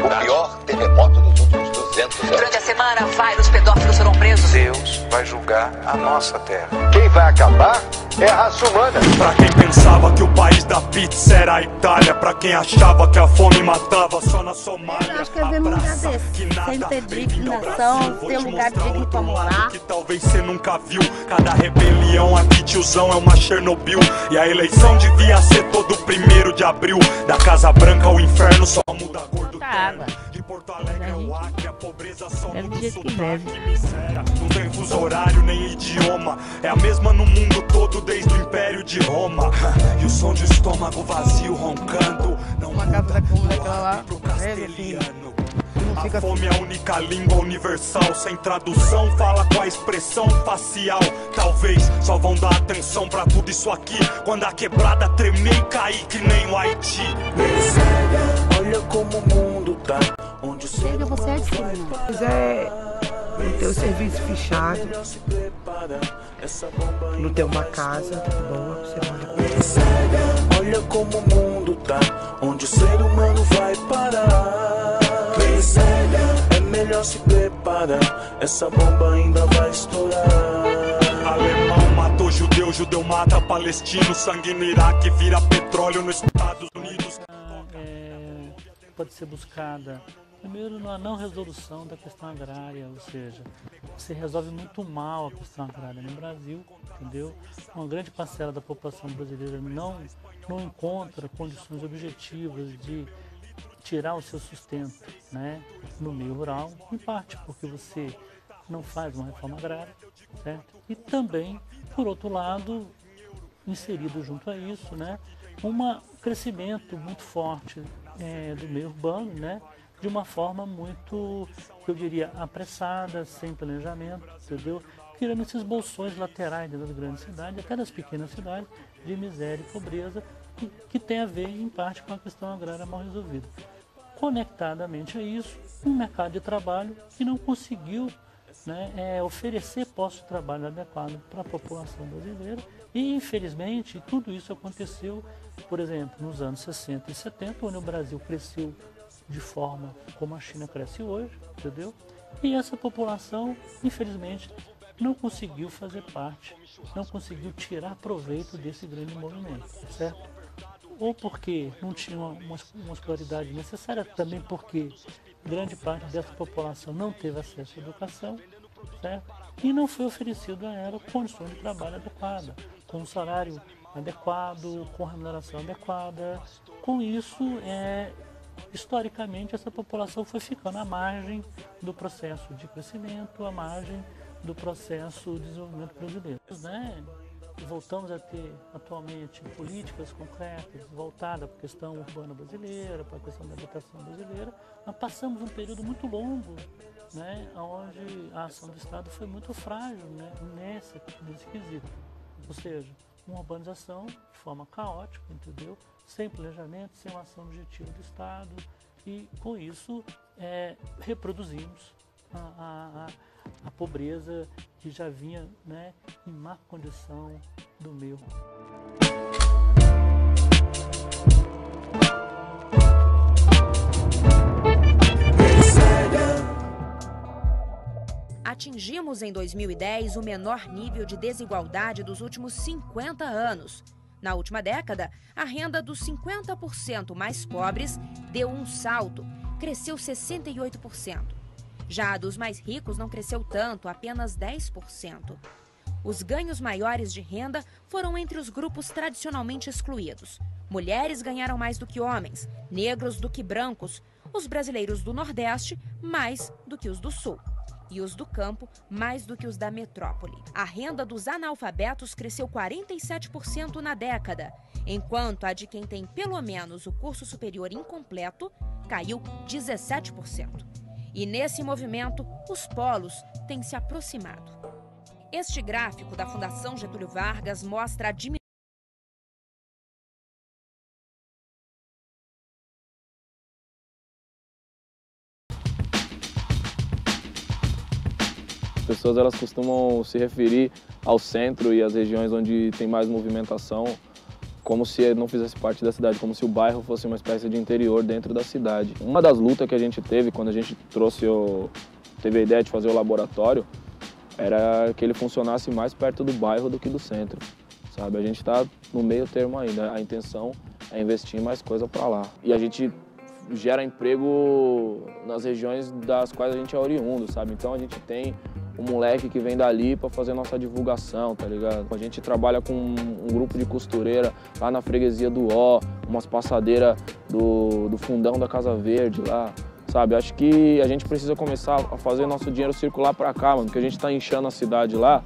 O pior terremoto dos últimos 200 anos. Durante a semana, vários pedófilos foram presos. Deus vai julgar a nossa terra. Quem vai acabar é a raça humana. Pra quem pensava que o país da pizza era a Itália, pra quem achava que a fome matava só na Somália. Eu acho que é ver um lugar desse, sem ter dignação, ter lugar digno pra morar. Que talvez você nunca viu. Cada rebelião aqui, tiozão, é uma Chernobyl. E a eleição devia ser todo 1º de abril. Da Casa Branca ao inferno só muda a cor do terno. De Porto Alegre ao Acre, a pobreza só muda o sotaque e miséria. Não tem fuso horário nem idioma. É a mesma no mundo todo desde o Império de Roma. E o som de estômago vazio roncando não muda do árabe pro castelhano. A fome é a única língua universal. Sem tradução, fala com a expressão facial. Talvez só vão dar atenção pra tudo isso aqui quando a quebrada tremer e cair que nem o Haiti. Olha como o mundo tá. Onde Chega, você é discriminado. Mas não ter o serviço fechado, não ter uma casa boa pra você morar. Olha como o mundo tá. Onde o ser humano vai parar. É melhor se preparar. Essa bomba ainda vai estourar. Alemão matou judeu, judeu mata palestino. Sangue no Iraque vira petróleo nos Estados Unidos. Pode ser buscada primeiro na não resolução da questão agrária, ou seja, você resolve muito mal a questão agrária no Brasil, entendeu? Uma grande parcela da população brasileira não encontra condições objetivas de tirar o seu sustento, né, no meio rural, em parte porque você não faz uma reforma agrária, certo? E também, por outro lado, inserido junto a isso, né, um crescimento muito forte do meio urbano, né, de uma forma muito, eu diria, apressada, sem planejamento, entendeu? Criando esses bolsões laterais das grandes cidades, até das pequenas cidades, de miséria e pobreza, que tem a ver, em parte, com a questão agrária mal resolvida. Conectadamente a isso, um mercado de trabalho que não conseguiu, né, oferecer postos de trabalho adequados para a população brasileira. E, infelizmente, tudo isso aconteceu, por exemplo, nos anos 60 e 70, onde o Brasil cresceu de forma como a China cresce hoje, entendeu? E essa população, infelizmente, não conseguiu fazer parte, não conseguiu tirar proveito desse grande movimento, certo? Ou porque não tinha uma escolaridade necessária, também porque grande parte dessa população não teve acesso à educação, certo? E não foi oferecido a ela condições de trabalho adequadas, com um salário adequado, com remuneração adequada. Com isso, historicamente, essa população foi ficando à margem do processo de crescimento, à margem do processo de desenvolvimento brasileiro, né? Voltamos a ter atualmente políticas concretas voltadas para a questão urbana brasileira, para a questão da habitação brasileira. Nós passamos um período muito longo, né, onde a ação do Estado foi muito frágil, né, nesse quesito. Ou seja, uma urbanização de forma caótica, entendeu? Sem planejamento, sem uma ação objetiva do Estado, e com isso reproduzimos a pobreza que já vinha, né, em má condição do meio. Atingimos em 2010 o menor nível de desigualdade dos últimos 50 anos. Na última década, a renda dos 50% mais pobres deu um salto, cresceu 68%. Já a dos mais ricos não cresceu tanto, apenas 10%. Os ganhos maiores de renda foram entre os grupos tradicionalmente excluídos. Mulheres ganharam mais do que homens, negros do que brancos, os brasileiros do Nordeste mais do que os do Sul. E os do campo mais do que os da metrópole. A renda dos analfabetos cresceu 47% na década, enquanto a de quem tem pelo menos o curso superior incompleto caiu 17%. E nesse movimento, os polos têm se aproximado. Este gráfico da Fundação Getúlio Vargas mostra a diminuição. As pessoas elas costumam se referir ao centro e às regiões onde tem mais movimentação como se não fizesse parte da cidade, como se o bairro fosse uma espécie de interior dentro da cidade. Uma das lutas que a gente teve quando a gente teve a ideia de fazer o laboratório era que ele funcionasse mais perto do bairro do que do centro, sabe? A gente está no meio termo ainda, a intenção é investir mais coisa para lá. E a gente gera emprego nas regiões das quais a gente é oriundo, sabe? Então a gente tem um moleque que vem dali para fazer nossa divulgação, tá ligado? A gente trabalha com um grupo de costureira lá na freguesia do Ó, umas passadeiras do fundão da Casa Verde lá, sabe? Acho que a gente precisa começar a fazer nosso dinheiro circular para cá, mano, porque a gente tá inchando a cidade lá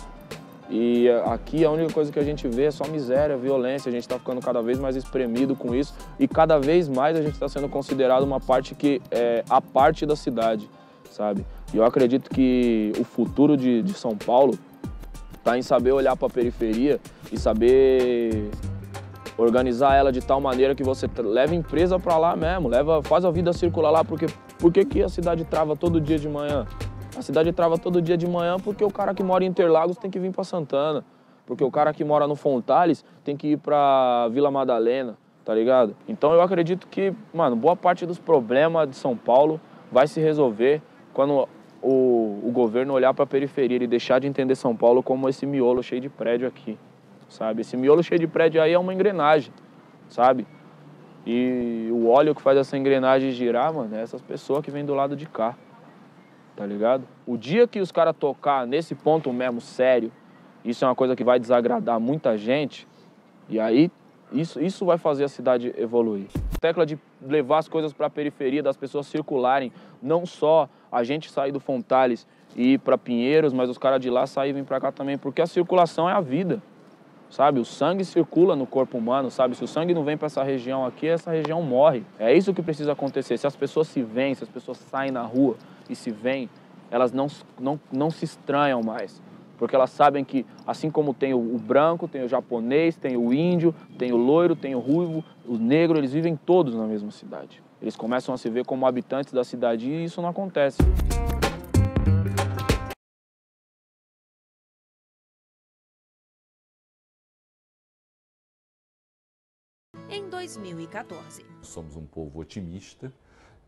e aqui a única coisa que a gente vê é só miséria, violência, a gente tá ficando cada vez mais espremido com isso e cada vez mais a gente tá sendo considerado uma parte que é a parte da cidade, sabe? E eu acredito que o futuro de São Paulo está em saber olhar para a periferia e saber organizar ela de tal maneira que você leva empresa para lá mesmo, faz a vida circular lá, porque por que a cidade trava todo dia de manhã? A cidade trava todo dia de manhã porque o cara que mora em Interlagos tem que vir para Santana, porque o cara que mora no Fontales tem que ir para Vila Madalena, tá ligado? Então eu acredito que, mano, boa parte dos problemas de São Paulo vai se resolver quando o governo olhar para a periferia e deixar de entender São Paulo como esse miolo cheio de prédio aqui, sabe? Esse miolo cheio de prédio aí é uma engrenagem, sabe? E o óleo que faz essa engrenagem girar, mano, é essas pessoas que vêm do lado de cá, tá ligado? O dia que os caras tocar nesse ponto mesmo sério, isso é uma coisa que vai desagradar muita gente, e aí isso vai fazer a cidade evoluir. A tecla de levar as coisas para a periferia, das pessoas circularem, não só a gente sair do Fontales e ir para Pinheiros, mas os caras de lá saírem e virem para cá também, porque a circulação é a vida, sabe? O sangue circula no corpo humano, sabe? Se o sangue não vem para essa região aqui, essa região morre. É isso que precisa acontecer. Se as pessoas se veem, se as pessoas saem na rua e se veem, elas não se estranham mais. Porque elas sabem que, assim como tem o branco, tem o japonês, tem o índio, tem o loiro, tem o ruivo, o negro, eles vivem todos na mesma cidade. Eles começam a se ver como habitantes da cidade e isso não acontece. Em 2014. Somos um povo otimista.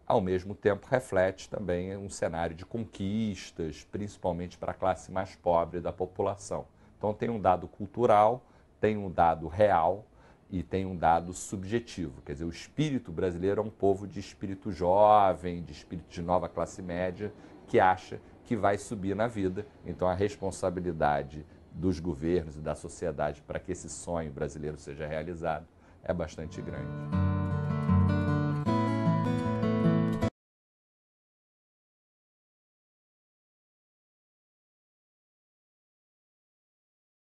Ao mesmo tempo, reflete também um cenário de conquistas, principalmente para a classe mais pobre da população. Então, tem um dado cultural, tem um dado real e tem um dado subjetivo. Quer dizer, o espírito brasileiro é um povo de espírito jovem, de espírito de nova classe média, que acha que vai subir na vida. Então, a responsabilidade dos governos e da sociedade para que esse sonho brasileiro seja realizado é bastante grande.